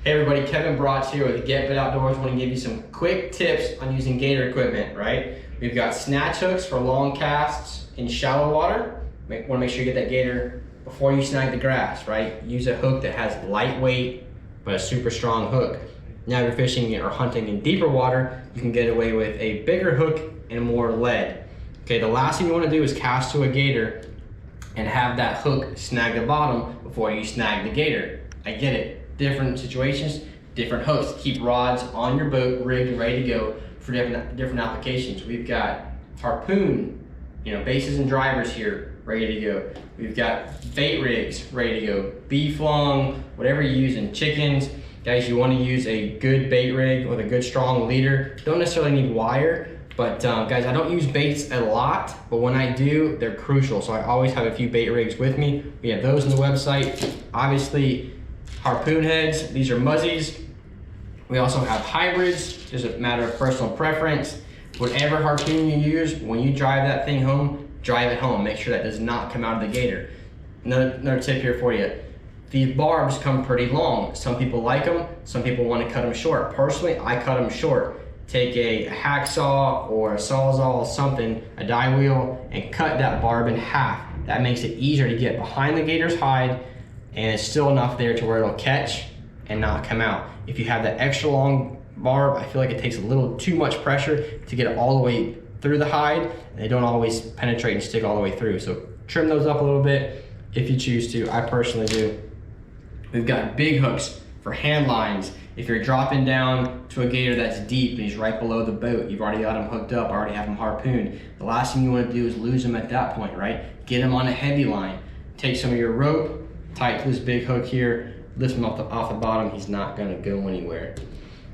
Hey everybody, Kevin Brotz here with Get Fit Outdoors. I want to give you some quick tips on using Gator equipment, right? We've got snatch hooks for long casts in shallow water. Want to make sure you get that Gator before you snag the grass, right? Use a hook that has lightweight but a super strong hook. Now if you're fishing or hunting in deeper water, you can get away with a bigger hook and more lead. Okay, the last thing you want to do is cast to a Gator and have that hook snag the bottom before you snag the Gator. I get it. Different situations, different hooks. Keep rods on your boat rigged and ready to go for different applications. We've got harpoon, bases and drivers here ready to go. We've got bait rigs ready to go. Beef long, whatever you're using, chickens. Guys, you want to use a good bait rig with a good strong leader. Don't necessarily need wire, but guys, I don't use baits a lot, but when I do, they're crucial. So I always have a few bait rigs with me. We have those on the website. Obviously, harpoon heads, these are muzzies. We also have hybrids, just a matter of personal preference. Whatever harpoon you use, when you drive that thing home, drive it home. Make sure that does not come out of the Gator. Another tip here for you. These barbs come pretty long. Some people like them, some people want to cut them short. Personally, I cut them short. Take a hacksaw or a sawzall, something, a die wheel, and cut that barb in half. That makes it easier to get behind the Gator's hide, and it's still enough there to where it'll catch and not come out. If you have that extra long barb, I feel like it takes a little too much pressure to get it all the way through the hide, and they don't always penetrate and stick all the way through. So trim those up a little bit if you choose to. I personally do. We've got big hooks for hand lines. If you're dropping down to a Gator that's deep and he's right below the boat, you've already got him hooked up, already have him harpooned. The last thing you want to do is lose him at that point, right? Get him on a heavy line. Take some of your rope, tie it to this big hook here, lift him off the bottom, he's not gonna go anywhere.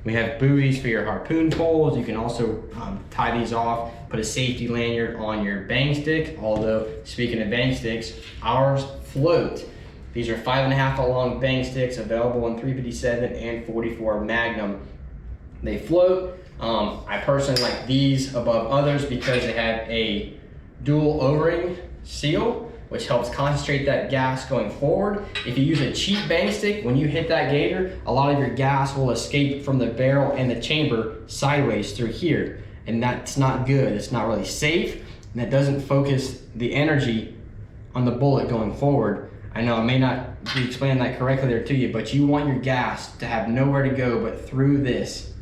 We have buoys for your harpoon poles. You can also tie these off, put a safety lanyard on your bang stick, although speaking of bang sticks, ours float. These are 5.5 foot long bang sticks available in 357 and 44 Magnum. They float. I personally like these above others because they have a dual O-ring seal, which helps concentrate that gas going forward. If you use a cheap bang stick, when you hit that Gator, a lot of your gas will escape from the barrel and the chamber sideways through here. And that's not good, it's not really safe, and that doesn't focus the energy on the bullet going forward. I know I may not be explaining that correctly there to you, but you want your gas to have nowhere to go but through this.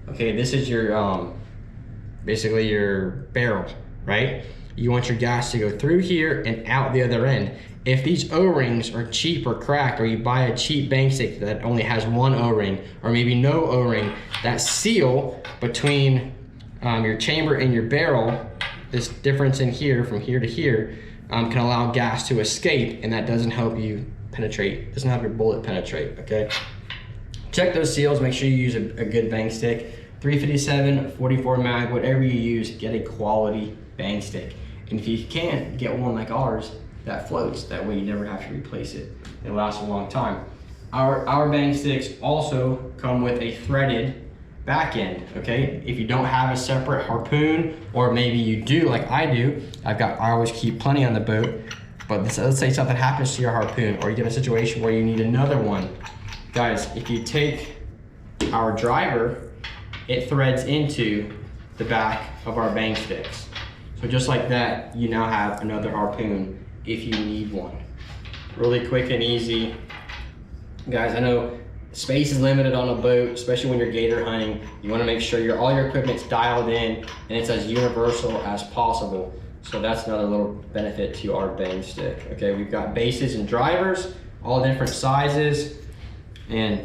Okay, this is your, basically your barrel, right? You want your gas to go through here and out the other end. If these O-rings are cheap or cracked, or you buy a cheap bang stick that only has one O-ring, or maybe no O-ring, that seal between your chamber and your barrel, this difference in here, from here to here, can allow gas to escape, and that doesn't help you penetrate, doesn't help your bullet penetrate, okay? Check those seals, make sure you use a good bang stick. 357, 44 mag, whatever you use, get a quality bang stick. And if you can't, get one like ours that floats. That way you never have to replace it. It lasts a long time. Our bang sticks also come with a threaded back end, okay? If you don't have a separate harpoon, or maybe you do like I do, I always keep plenty on the boat, but let's say something happens to your harpoon, or you get in a situation where you need another one. Guys, if you take our driver, it threads into the back of our bang sticks. So just like that, you now have another harpoon if you need one. Really quick and easy. Guys, I know space is limited on a boat, especially when you're Gator hunting. You want to make sure all your equipment's dialed in and it's as universal as possible. So that's another little benefit to our bang stick. Okay, we've got bases and drivers, all different sizes, and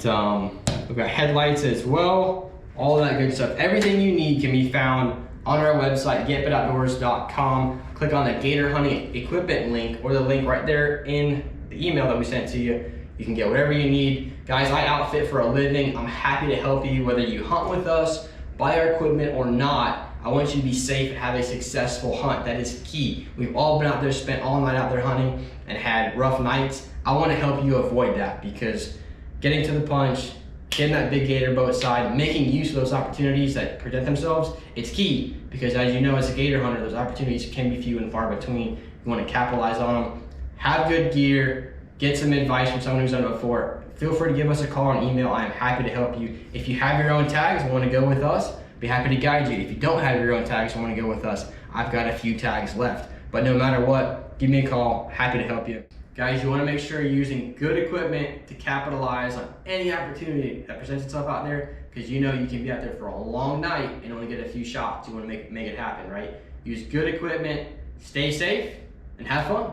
we've got headlights as well, all that good stuff. Everything you need can be found on our website, getfitoutdoors.com. Click on the Gator hunting equipment link, or the link right there in the email that we sent to you. You can get whatever you need. Guys, I outfit for a living. I'm happy to help you, whether you hunt with us, buy our equipment or not. I want you to be safe and have a successful hunt. That is key. We've all been out there, spent all night out there hunting and had rough nights. I want to help you avoid that, because getting to the punch, getting that big Gator boat side, making use of those opportunities that present themselves, it's key, because as you know, as a Gator hunter, those opportunities can be few and far between. You want to capitalize on them. Have good gear, get some advice from someone who's done it before. feel free to give us a call or an email. I am happy to help you. If you have your own tags and want to go with us, be happy to guide you. If you don't have your own tags and want to go with us, I've got a few tags left. But no matter what, give me a call. Happy to help you. Guys, you want to make sure you're using good equipment to capitalize on any opportunity that presents itself out there, because you know you can be out there for a long night and only get a few shots. You want to make it happen, right? Use good equipment, stay safe, and have fun.